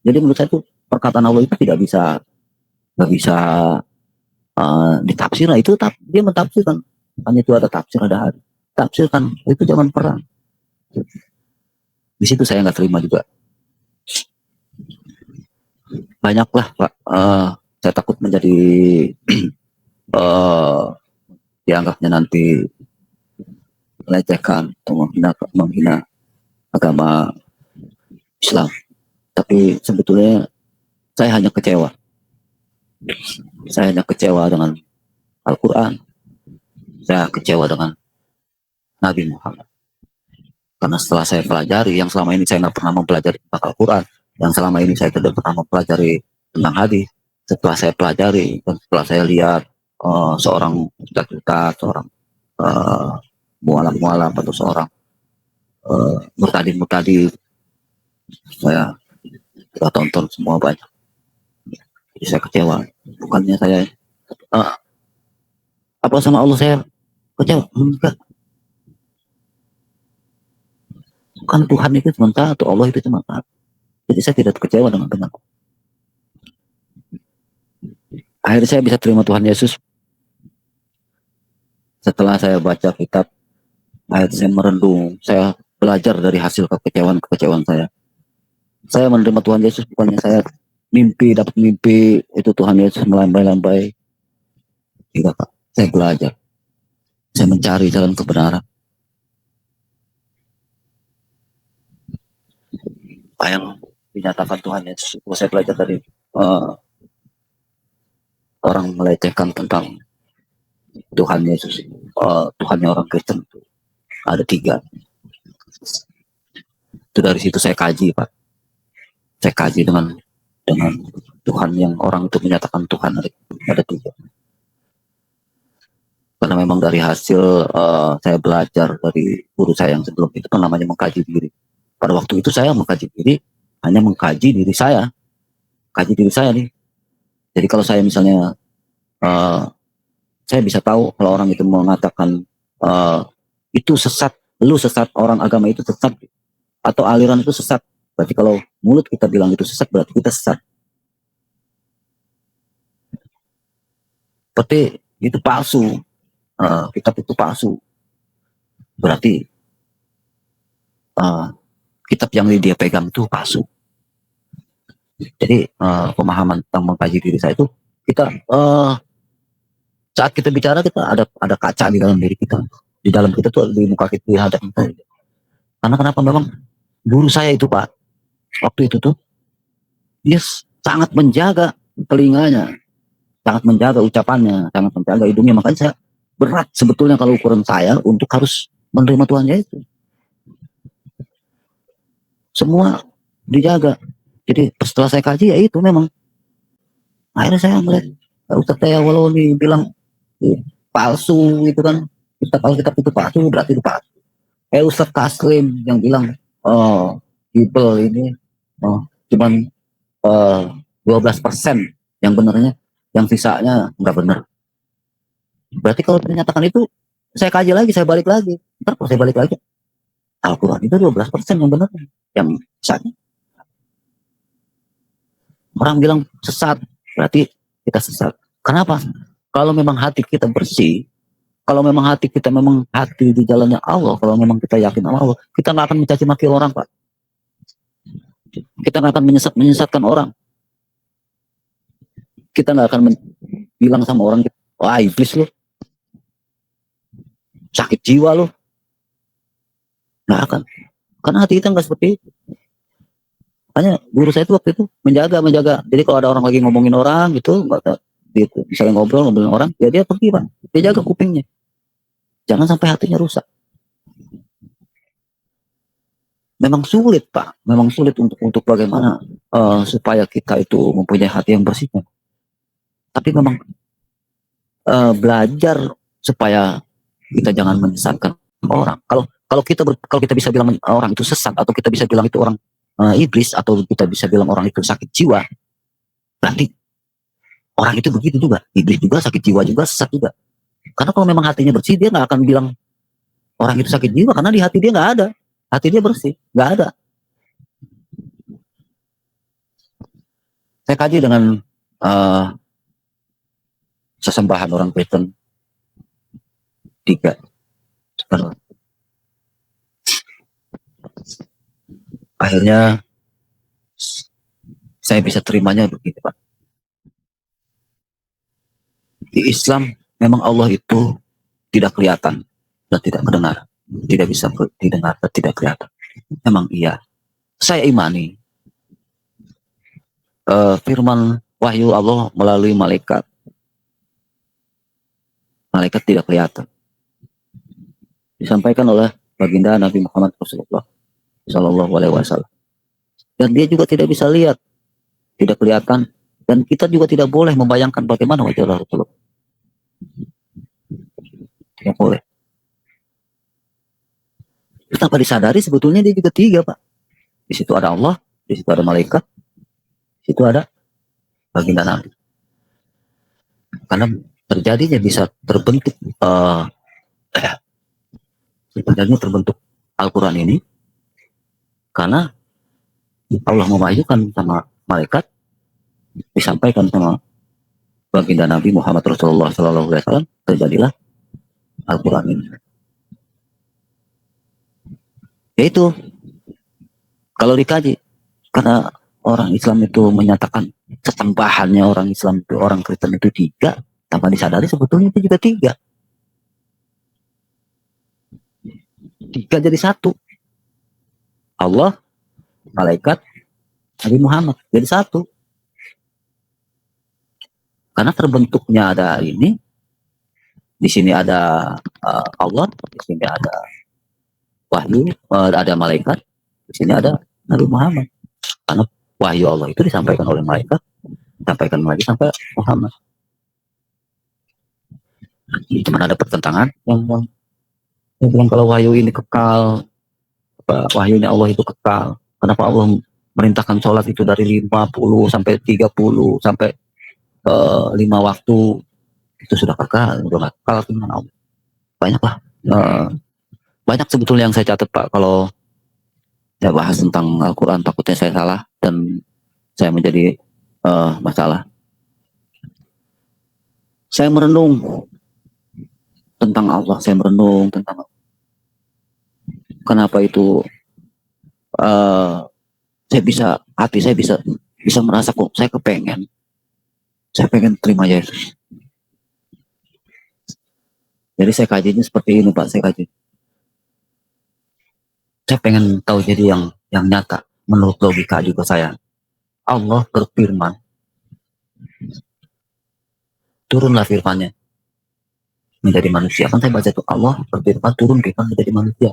Jadi menurut saya itu perkataan Allah itu nggak bisa ditafsir. Nah, itu dia mentafsirkan. Hanya itu ada tafsir, ada hari. Tafsirkan itu zaman perang. Di situ saya nggak terima juga. Banyaklah Pak. Saya takut menjadi dianggapnya nanti melecehkan atau menghina agama Islam. Tapi sebetulnya saya hanya kecewa. Saya hanya kecewa dengan Al-Quran. Saya kecewa dengan Nabi Muhammad. Karena setelah saya pelajari, yang selama ini saya nggak pernah mempelajari tentang Al-Quran, yang selama ini saya tidak pernah mempelajari tentang hadis, setelah saya pelajari dan setelah saya lihat seorang ustadz, seorang mualam atau seorang murtadi, saya tonton semua banyak. Jadi saya kecewa. Bukannya saya apa sama Allah saya kecewa? Enggak. Kan Tuhan itu cuma satu, Allah itu cuma satu. Jadi saya tidak kecewa dengan akhirnya saya bisa terima Tuhan Yesus setelah saya baca kitab. Akhirnya saya merenung, saya belajar dari hasil kekecewaan saya. Saya menerima Tuhan Yesus bukannya saya dapat mimpi itu Tuhan Yesus melambai-lambai. Tidak, Pak. Saya belajar. Saya mencari jalan kebenaran. Apa yang dinyatakan Tuhan Yesus. Saya belajar dari orang melecehkan tentang Tuhan Yesus. Tuhannya orang Kristen ada 3. Itu dari situ saya kaji, Pak. saya kaji dengan Tuhan yang orang itu menyatakan Tuhan ada tiga. Karena memang dari hasil saya belajar dari guru saya yang sebelum itu kan namanya mengkaji diri. Pada waktu itu saya mengkaji diri, hanya mengkaji diri saya, kaji diri saya nih. Jadi kalau saya misalnya saya bisa tahu kalau orang itu mengatakan itu sesat, lu sesat, orang agama itu sesat, atau aliran itu sesat. Berarti kalau mulut kita bilang itu sesat, berarti kita sesat. Seperti itu palsu, kitab itu palsu. Berarti kitab yang dia pegang itu palsu. Jadi pemahaman tentang mengkaji diri saya itu kita saat kita bicara kita ada kaca di dalam diri kita, di dalam kita tuh di muka kita, di hadap kita. Karena kenapa memang guru saya itu Pak, waktu itu tuh dia sangat menjaga telinganya, sangat menjaga ucapannya, sangat menjaga hidungnya. Makanya saya berat sebetulnya kalau ukuran saya untuk harus menerima Tuhan Yesus. Semua dijaga. Jadi setelah saya kaji ya itu memang akhirnya saya melihat Ustaz saya walau dibilang palsu gitu kan, kalau kitab itu palsu berarti itu palsu. Ustaz Taslim yang bilang Bible ini cuman 12% yang benernya, yang sisanya nggak benar. Berarti kalau dinyatakan itu saya kaji lagi, saya balik lagi. Ntar kalau saya balik lagi Al-Quran itu 12% yang benar, yang sisanya orang bilang sesat, berarti kita sesat. Kenapa? Kalau memang hati kita bersih, kalau memang hati kita memang hati di jalannya Allah, kalau memang kita yakin sama Allah, kita nggak akan mencaci maki orang Pak. Kita nggak akan menyesatkan orang. Kita nggak akan bilang sama orang, wah iblis lu, sakit jiwa lu. Nggak akan. Karena hati kita nggak seperti itu. Makanya guru saya itu waktu itu menjaga. Jadi kalau ada orang lagi ngomongin orang gitu, misalnya ngobrolin orang, ya dia pergi Pak. Dia jaga kupingnya. Jangan sampai hatinya rusak. Memang sulit Pak. Memang sulit untuk bagaimana supaya kita itu mempunyai hati yang bersih. Tapi memang belajar supaya kita jangan menyesatkan orang. Kalau kita bisa bilang orang itu sesat, atau kita bisa bilang itu orang iblis, atau kita bisa bilang orang itu sakit jiwa, berarti orang itu begitu juga, iblis juga, sakit jiwa juga, sesat juga. Karena kalau memang hatinya bersih, dia nggak akan bilang orang itu sakit jiwa, karena di hati dia nggak ada, hati dia bersih, nggak ada. Saya kaji dengan sesembahan orang Kristen 3. Akhirnya saya bisa terimanya begitu Pak. Di Islam memang Allah itu tidak kelihatan dan tidak mendengar, tidak bisa didengar dan tidak kelihatan. Memang iya. Saya imani firman wahyu Allah melalui malaikat. Malaikat tidak kelihatan. Disampaikan oleh baginda Nabi Muhammad Rasulullah Sallallahu Alaihi Wasallam. Dan dia juga tidak bisa lihat, tidak kelihatan, dan kita juga tidak boleh membayangkan bagaimana wajah Rasulullah. Tidak boleh. Tanpa disadari sebetulnya dia juga 3 Pak. Di situ ada Allah, di situ ada malaikat, di situ ada baginda Nabi. Karena terjadinya bisa terbentuk Al-Quran ini karena Allah memajukan sama malaikat, disampaikan sama baginda Nabi Muhammad Rasulullah Sallallahu Alaihi Wasallam, terjadilah Al-Quran ini. Yaitu kalau dikaji, karena orang Islam itu menyatakan sesembahannya orang Islam itu, orang Kristen itu 3, tanpa disadari sebetulnya itu juga 3. 3 jadi 1. Allah, malaikat, Nabi Muhammad jadi 1. Karena terbentuknya ada ini, di sini ada Allah, di sini ada wahyu, ada malaikat, di sini ada Nabi Muhammad. Karena wahyu Allah itu disampaikan oleh malaikat, sampaikan lagi sampai Muhammad. Jadi cuma ada pertentangan yang bilang kalau wahyu ini kekal, wahyu ini Allah itu kekal. Kenapa Allah merintahkan sholat itu dari 50 sampai 30 sampai 5 waktu itu sudah kekal, udah nggak kekal gimana Allah? Banyak lah, banyak sebetulnya yang saya catat Pak kalau ya bahas tentang Al-Quran, takutnya saya salah dan saya menjadi masalah. Saya merenung tentang Allah, saya merenung tentang kenapa itu saya bisa, hati saya bisa merasa kok saya pengen terima Yesus. Jadi saya kajinya seperti ini Pak, saya pengen tahu jadi yang nyata menurut logika juga saya. Allah berfirman, turunlah firman-Nya menjadi manusia. Kan saya baca itu Allah berfirman turun firman menjadi manusia.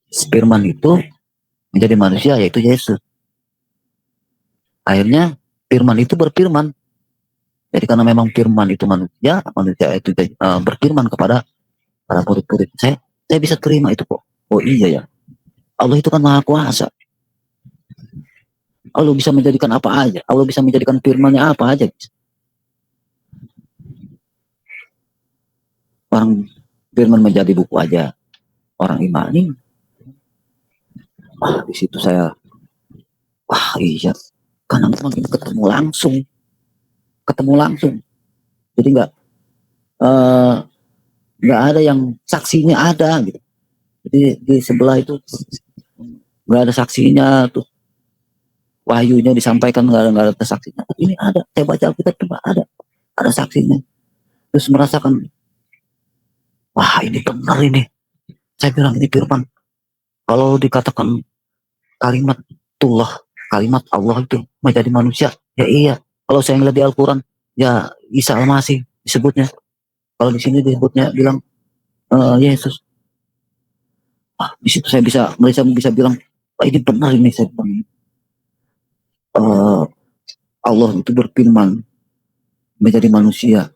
Firman itu menjadi manusia yaitu Yesus. Akhirnya firman itu berfirman. Jadi karena memang firman itu manusia itu berfirman kepada para murid-murid. Saya bisa terima itu kok. Oh iya ya. Allah itu kan maha kuasa. Allah bisa menjadikan apa aja. Allah bisa menjadikan firman-Nya apa aja. Orang firman menjadi buku aja. Orang imani. Wah, di situ saya wah iya. Karena memang kita ketemu langsung. Jadi nggak ada yang saksinya ada gitu. Jadi di sebelah itu nggak ada saksinya tuh. Wahyunya disampaikan nggak ada saksinya. Ini ada. Saya baca Alkitab cuma ada saksinya. Terus merasakan wah ini benar ini. Saya bilang ini firman. Kalau dikatakan kalimat Allah itu menjadi manusia, ya iya. Kalau saya ngeliat di Al-Quran, ya Isa Al-Masih disebutnya. Kalau di sini disebutnya bilang Yesus. Wah, di situ saya bisa bilang, wah, ini benar ini saya bilang. Allah itu berfirman menjadi manusia.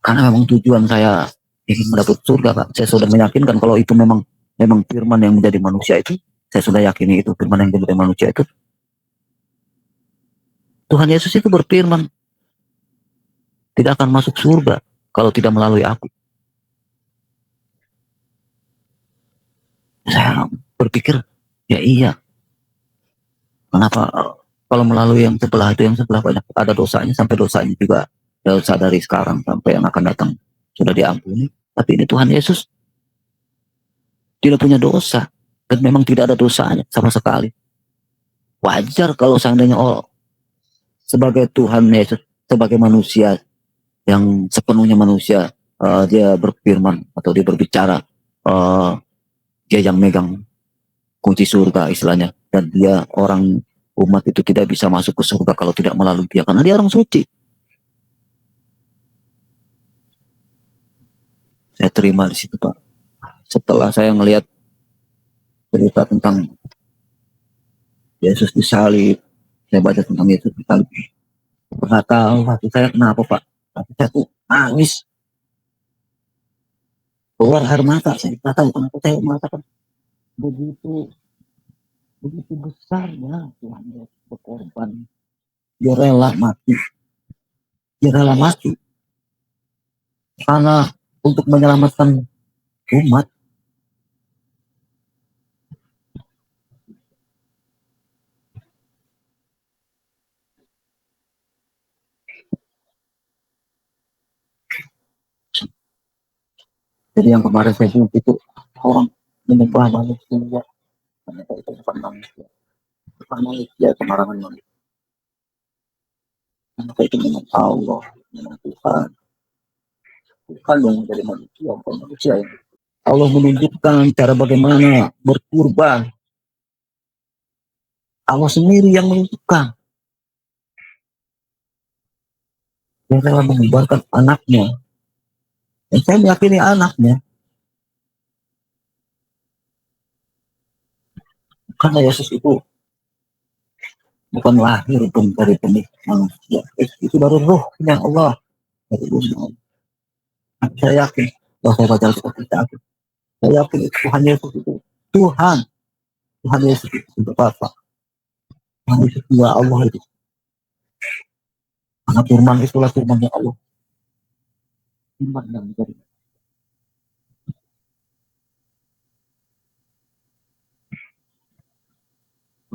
Karena memang tujuan saya ingin mendapat surga, Pak. Saya sudah meyakinkan kalau itu memang firman yang menjadi manusia itu. Saya sudah yakini itu firman yang menjadi manusia itu. Tuhan Yesus itu berfirman tidak akan masuk surga kalau tidak melalui aku. Saya berpikir ya iya. Kenapa kalau melalui yang sebelah banyak ada dosanya, sampai dosanya juga dosa dari sekarang sampai yang akan datang sudah diampuni. Tapi ini Tuhan Yesus tidak punya dosa dan memang tidak ada dosanya sama sekali. Wajar kalau seandainya sebagai Tuhan Yesus, sebagai manusia yang sepenuhnya manusia, dia berfirman atau dia berbicara, dia yang megang kunci surga istilahnya, dan dia orang umat itu tidak bisa masuk ke surga kalau tidak melalui dia karena dia orang suci. Saya terima di situ Pak. Setelah saya melihat cerita tentang Yesus disalib, saya baca tentang Yesus disalib, nggak tahu hati saya kenapa Pak, tapi saya tuh nangis keluar air mata. Saya nggak tahu kenapa saya mengatakan begitu besarnya Tuhan Yesus berkorban, dia rela mati karena untuk menyelamatkan umat. Jadi yang kemarin saya bilang itu orang menyembah manusia, ternyata itu bukan manusia, kemarangan manusia. Ternyata itu memang Allah, memang Tuhan yang menjadi manusia, bukan manusia yang Allah menunjukkan cara bagaimana berkurban. Allah sendiri yang menunjukkan. Yang rela mengibarkan anaknya. Dan saya meyakini anaknya. Karena Yesus itu bukan lahir pun dari benih manusia. Itu baru rohnya Allah. Dari rohnya Allah. Saya yakin, kalau saya baca Alkitab, saya yakin Tuhan Yesus itu Tuhan. Tuhan Yesus itu Bapa. Tuhan Yesus itu Allah itu. Karena firman itulah firman-Nya Allah. Firman yang menjadi.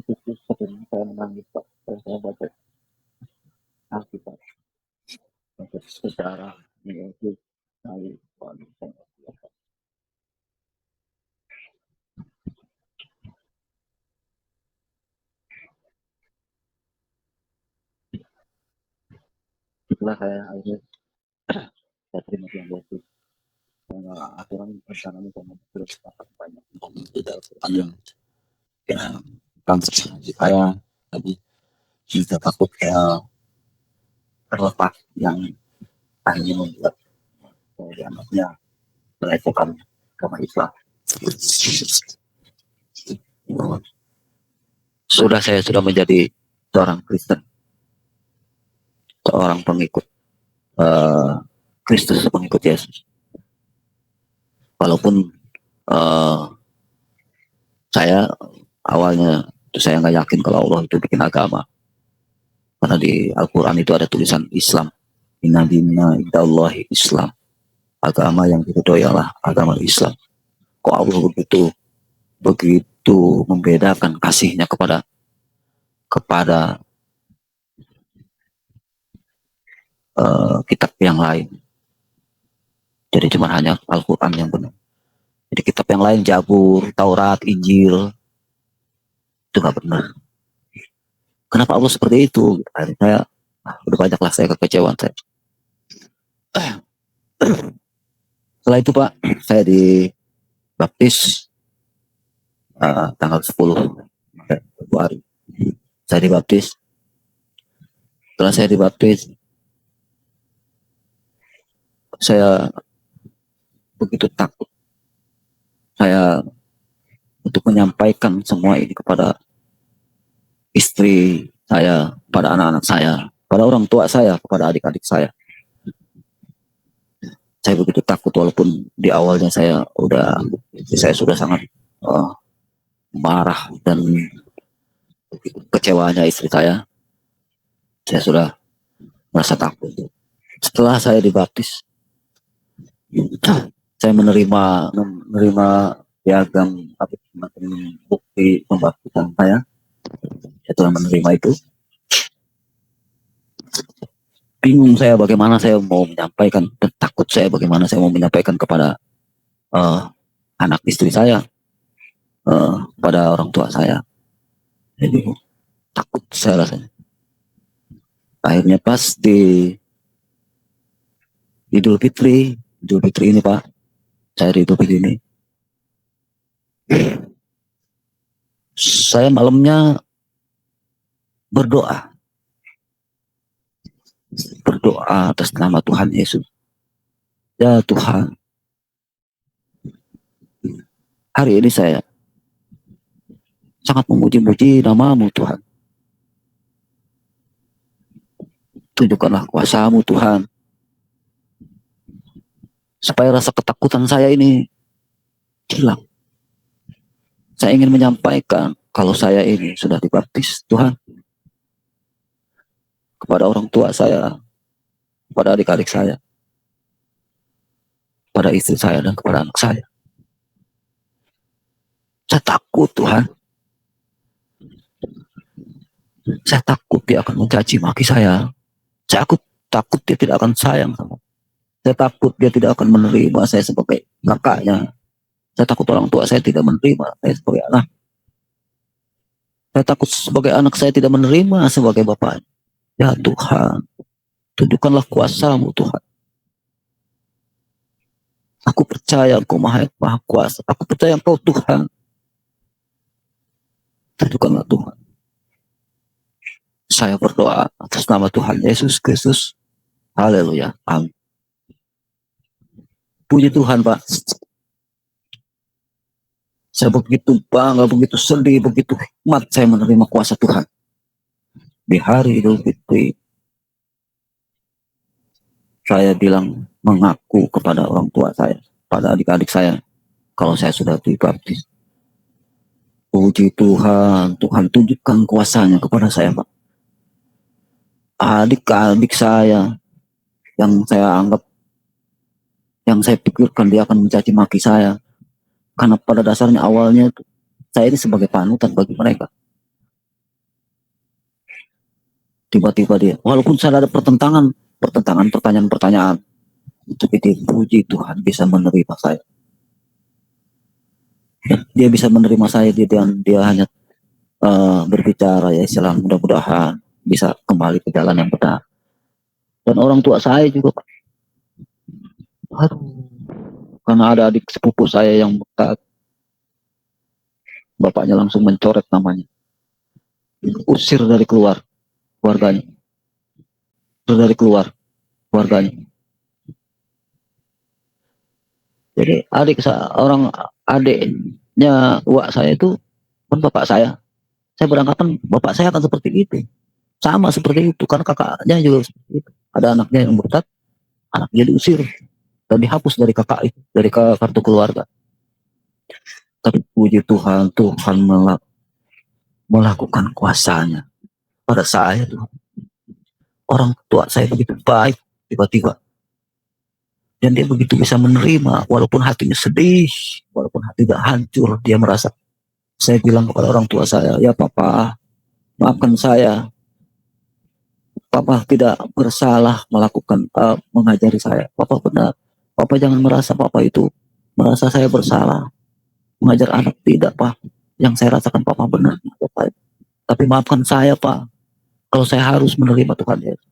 Itu sering saya menangis Pak. Saya baca Alkitab. Baca sejarah yaitu dari itulah saya akhirnya saya terima Tuhan Yesus. Aturan rencananya sama terus banyak tidak panjang ya kan saya tapi juga takut kayak terlepas yang akhirnya membuat anaknya melecehkan agama Islam. Saya sudah menjadi seorang Kristen, seorang pengikut Kristus, pengikut Yesus. Walaupun saya awalnya saya nggak yakin kalau Allah itu bikin agama, karena di Al-Quran itu ada tulisan Islam. Inna dina indallahi Islam. Agama yang diridhoi Allah agama Islam. Kok Allah begitu membedakan kasihnya kepada kitab yang lain. Jadi cuma hanya Al-Quran yang benar. Jadi kitab yang lain, Jabur, Taurat, Injil, itu nggak benar. Kenapa Allah seperti itu? Akhirnya saya, udah banyaklah saya kekecewaan saya. Setelah itu Pak, saya dibaptis tanggal 10 Februari. Saya dibaptis. Setelah saya dibaptis, saya begitu takut. Saya untuk menyampaikan semua ini kepada istri saya, pada anak-anak saya, pada orang tua saya, kepada adik-adik saya. Saya begitu takut walaupun di awalnya saya sudah sangat marah dan kecewanya istri saya sudah merasa takut. Setelah saya dibaptis, saya menerima piagam bukti pembaptisan saya. Saya telah menerima itu. Bingung saya bagaimana saya mau menyampaikan, dan takut saya bagaimana saya mau menyampaikan kepada anak istri saya, pada orang tua saya. Jadi takut saya rasanya. Akhirnya pas di Idul Fitri ini Pak, saya di Idul Fitri ini, saya malamnya berdoa atas nama Tuhan Yesus. Ya Tuhan, hari ini saya sangat memuji-muji nama-Mu Tuhan. Tunjukkanlah kuasa-Mu Tuhan, supaya rasa ketakutan saya ini hilang. Saya ingin menyampaikan kalau saya ini sudah dibaptis Tuhan, kepada orang tua saya, kepada adik-adik saya, kepada istri saya, dan kepada anak saya. Saya takut Tuhan. Saya takut dia akan mencaci maki saya. Saya takut dia tidak akan sayang sama saya. Saya takut dia tidak akan menerima saya sebagai kakaknya. Saya takut orang tua saya tidak menerima saya sebagai anak. Saya takut sebagai anak saya tidak menerima sebagai bapaknya. Ya Tuhan, tunjukkanlah kuasa-Mu Tuhan. Aku percaya Engkau maha kuasa. Aku percaya Engkau Tuhan. Tunjukkanlah Tuhan. Saya berdoa atas nama Tuhan Yesus Kristus. Haleluya. Amin. Puji Tuhan Pak. Saya begitu bangga, begitu sedih, begitu hikmat saya menerima kuasa Tuhan. di hari Idul Fitri, saya bilang mengaku kepada orang tua saya, pada adik-adik saya, kalau saya sudah dibaptis. Puji Tuhan, Tuhan tunjukkan kuasanya kepada saya, Pak. Adik-adik saya yang saya anggap, yang saya pikirkan dia akan mencaci maki saya, karena pada dasarnya awalnya saya ini sebagai panutan bagi mereka. Tiba-tiba dia, walaupun saya ada pertanyaan-pertanyaan, tapi dia puji Tuhan bisa menerima saya. Dia bisa menerima saya, dia hanya berbicara ya Islam, mudah-mudahan bisa kembali ke jalan yang benar. Dan orang tua saya juga, Pak. Aduh, karena ada adik sepupu saya yang murtad, bapaknya langsung mencoret namanya, usir dari keluarganya, usir dari keluarganya. Jadi orang adiknya uak saya itu kan bapak saya. Saya beranggapan bapak saya akan seperti itu, sama seperti itu, karena kakaknya juga seperti itu. Ada anaknya yang murtad, anaknya diusir dan dihapus dari kakak itu, dari kartu keluarga. Tapi puji Tuhan, Tuhan melakukan kuasanya pada saya. Tuhan. Orang tua saya begitu baik tiba-tiba, dan dia begitu bisa menerima walaupun hatinya sedih, walaupun hatinya hancur. Dia merasa, saya bilang kepada orang tua saya, ya Papa, maafkan saya, Papa tidak bersalah melakukan mengajari saya. Papa benar, Papa jangan merasa Papa itu merasa saya bersalah mengajar anak. Tidak, Pak, yang saya rasakan Papa benar, Papa. Tapi maafkan saya, Pak, kalau saya harus menerima Tuhan Yesus.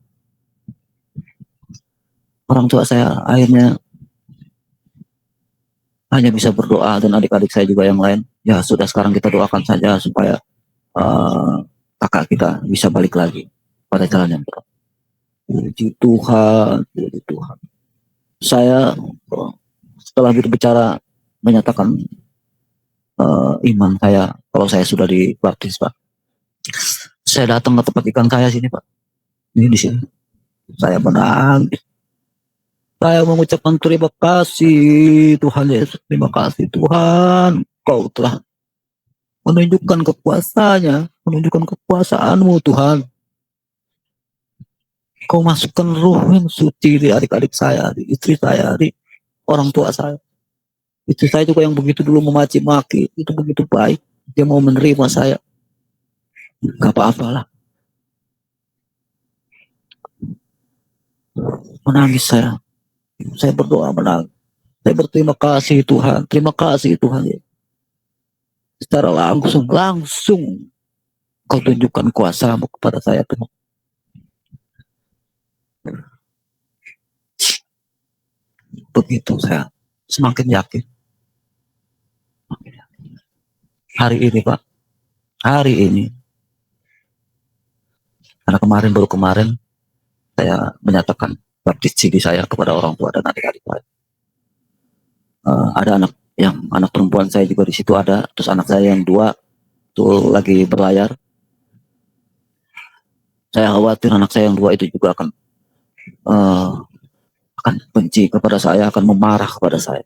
Orang tua saya akhirnya hanya bisa berdoa, dan adik-adik saya juga yang lain, ya sudah, sekarang kita doakan saja supaya kakak kita bisa balik lagi pada jalan yang benar. Puji Tuhan, puji Tuhan. Saya setelah berbicara menyatakan iman saya kalau saya sudah dibaptis, Pak, saya datang ke tempat ikan saya sini, Pak. Ini di sini. Saya menangis. Saya mengucapkan terima kasih Tuhan Yesus. Terima kasih Tuhan. Kau telah menunjukkan kekuasaannya, menunjukkan kekuasaanmu Tuhan. Kau masukkan ruh yang suci di adik-adik saya, di istri saya, di orang tua saya. Istri saya juga yang begitu dulu memaci maki, itu begitu baik. Dia mau menerima saya. Gak apa-apalah. Menangis saya. Saya berdoa menangis. Saya berterima kasih Tuhan. Terima kasih Tuhan. Secara langsung kau tunjukkan kuasamu kepada saya Tuhan. Begitu saya semakin yakin. Hari ini, Pak. Hari ini. Karena baru kemarin saya menyatakan baptis diri saya kepada orang tua dan adik-adik saya. Ada anak perempuan saya juga di situ ada. Terus anak saya yang 2 tuh lagi berlayar. Saya khawatir anak saya yang 2 itu juga akan benci kepada saya, akan memarah kepada saya.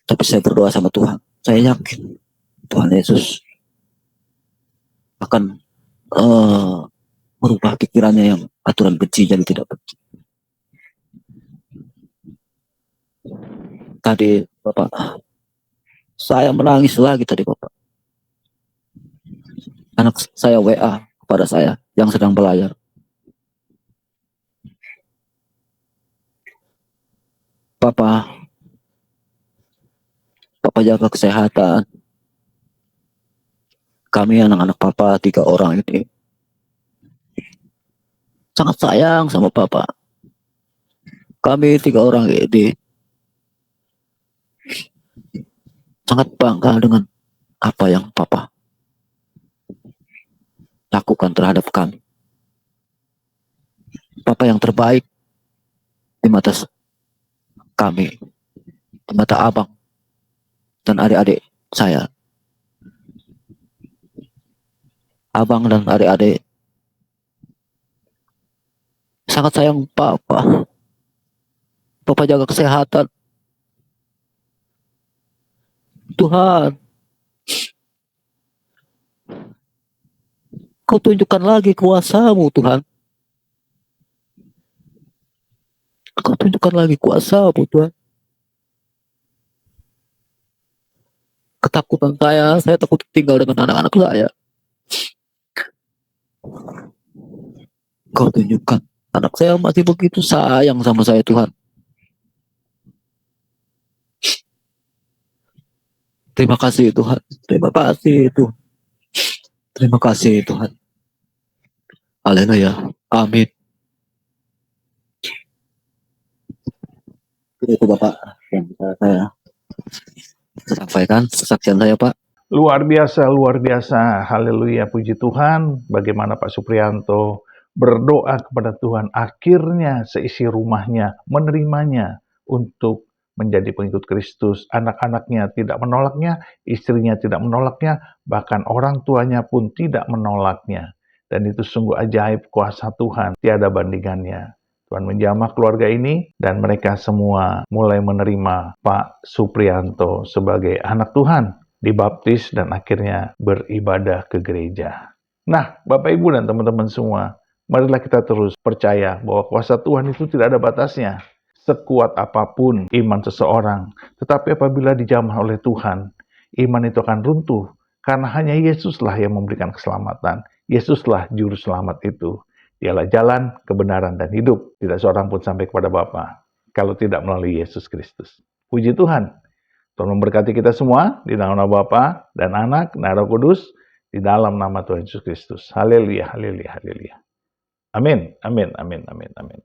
Tapi saya berdoa sama Tuhan. Saya yakin Tuhan Yesus akan merubah pikirannya yang aturan benci jadi tidak benci. Tadi Bapak, saya menangis lagi tadi Bapak. Anak saya WA kepada saya yang sedang berlayar. Papa jaga kesehatan. Kami anak-anak Papa 3 orang ini sangat sayang sama Papa. Kami 3 orang ini sangat bangga dengan apa yang Papa lakukan terhadap kami. Papa yang terbaik di mata kami, di mata abang dan adik-adik saya. abang dan adik-adik. Sangat sayang Papa. Papa jaga kesehatan. Tuhan, Kau tunjukkan lagi kuasa-Mu Tuhan. Kau tunjukkan lagi kuasa-Mu Tuhan. Ketakutan saya takut tinggal dengan anak-anak saya. Kau tunjukkan, anak saya masih begitu sayang sama saya Tuhan. Terima kasih Tuhan, terima kasih Tuhan. Terima kasih Tuhan. Haleluya, amin. Itu Bapak yang bisa saya sampaikan kesaksian saya Pak. Luar biasa, haleluya, puji Tuhan. Bagaimana Pak Suprianto berdoa kepada Tuhan, akhirnya seisi rumahnya menerimanya untuk menjadi pengikut Kristus. Anak-anaknya tidak menolaknya, istrinya tidak menolaknya, bahkan orang tuanya pun tidak menolaknya. Dan itu sungguh ajaib kuasa Tuhan, tiada bandingannya. Tuhan menjamah keluarga ini dan mereka semua mulai menerima Pak Suprianto sebagai anak Tuhan, dibaptis dan akhirnya beribadah ke gereja. Nah, Bapak Ibu dan teman-teman semua, marilah kita terus percaya bahwa kuasa Tuhan itu tidak ada batasnya. Sekuat apapun iman seseorang, tetapi apabila dijamah oleh Tuhan, iman itu akan runtuh karena hanya Yesuslah yang memberikan keselamatan. Yesuslah juru selamat itu. Dialah jalan, kebenaran, dan hidup. Tidak seorang pun sampai kepada Bapa kalau tidak melalui Yesus Kristus. Puji Tuhan. Tuhan memberkati kita semua di dalam nama Bapa dan Anak dan Roh Kudus, di dalam nama Tuhan Yesus Kristus. Haleluya, haleluya, haleluya. Amin, amin, amin, amin, amin.